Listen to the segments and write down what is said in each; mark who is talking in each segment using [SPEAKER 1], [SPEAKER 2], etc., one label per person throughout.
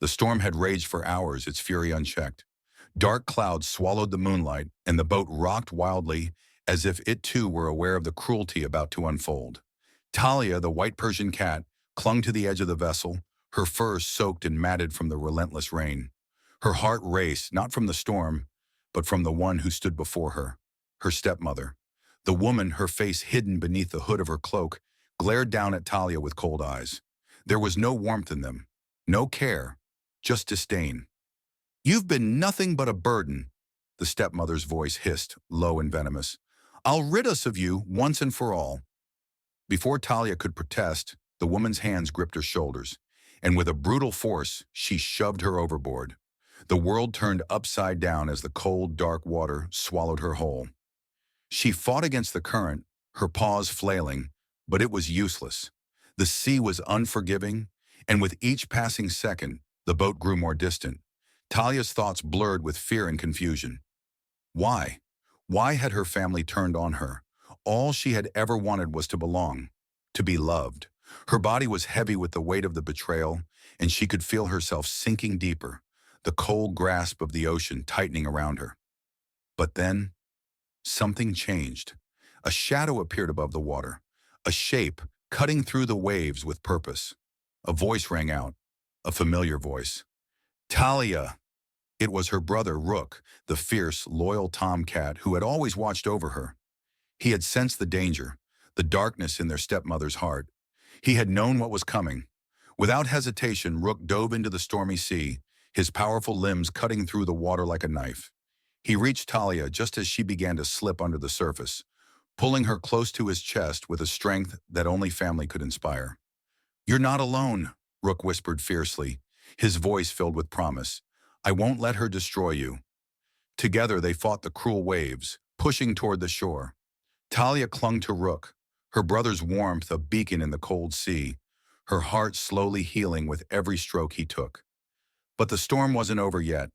[SPEAKER 1] The storm had raged for hours, its fury unchecked. Dark clouds swallowed the moonlight, and the boat rocked wildly as if it too were aware of the cruelty about to unfold. Talia, the white Persian cat, clung to the edge of the vessel, her fur soaked and matted from the relentless rain. Her heart raced, not from the storm, but from the one who stood before her, her stepmother. The woman, her face hidden beneath the hood of her cloak, glared down at Talia with cold eyes. There was no warmth in them, no care, just disdain. "You've been nothing but a burden," the stepmother's voice hissed, low and venomous. "I'll rid us of you once and for all." Before Talia could protest, the woman's hands gripped her shoulders, and with a brutal force, she shoved her overboard. The world turned upside down as the cold, dark water swallowed her whole. She fought against the current, her paws flailing, but it was useless. The sea was unforgiving, and with each passing second, the boat grew more distant. Talia's thoughts blurred with fear and confusion. Why? Why had her family turned on her? All she had ever wanted was to belong, to be loved. Her body was heavy with the weight of the betrayal, and she could feel herself sinking deeper, the cold grasp of the ocean tightening around her. But then, something changed. A shadow appeared above the water, a shape cutting through the waves with purpose. A voice rang out, a familiar voice. "Talia!" It was her brother, Rook, the fierce, loyal tomcat who had always watched over her. He had sensed the danger, the darkness in their stepmother's heart. He had known what was coming. Without hesitation, Rook dove into the stormy sea, his powerful limbs cutting through the water like a knife. He reached Talia just as she began to slip under the surface, pulling her close to his chest with a strength that only family could inspire. "You're not alone," Rook whispered fiercely, his voice filled with promise. "I won't let her destroy you." Together they fought the cruel waves, pushing toward the shore. Talia clung to Rook, her brother's warmth a beacon in the cold sea, her heart slowly healing with every stroke he took. But the storm wasn't over yet.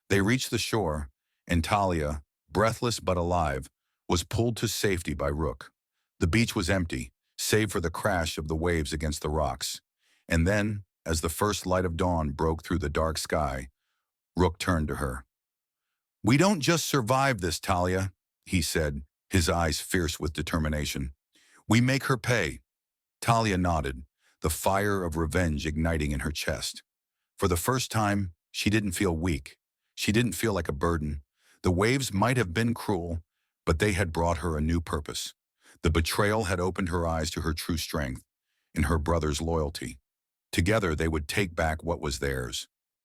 [SPEAKER 1] They reached the shore, and Talia, breathless but alive, was pulled to safety by Rook. The beach was empty, save for the crash of the waves against the rocks. And then, as the first light of dawn broke through the dark sky, Rook turned to her. "We don't just survive this, Talia," he said, his eyes fierce with determination. "We make her pay." Talia nodded, the fire of revenge igniting in her chest. For the first time, she didn't feel weak. She didn't feel like a burden. The waves might have been cruel, but they had brought her a new purpose. The betrayal had opened her eyes to her true strength, in her brother's loyalty. Together they would take back what was theirs.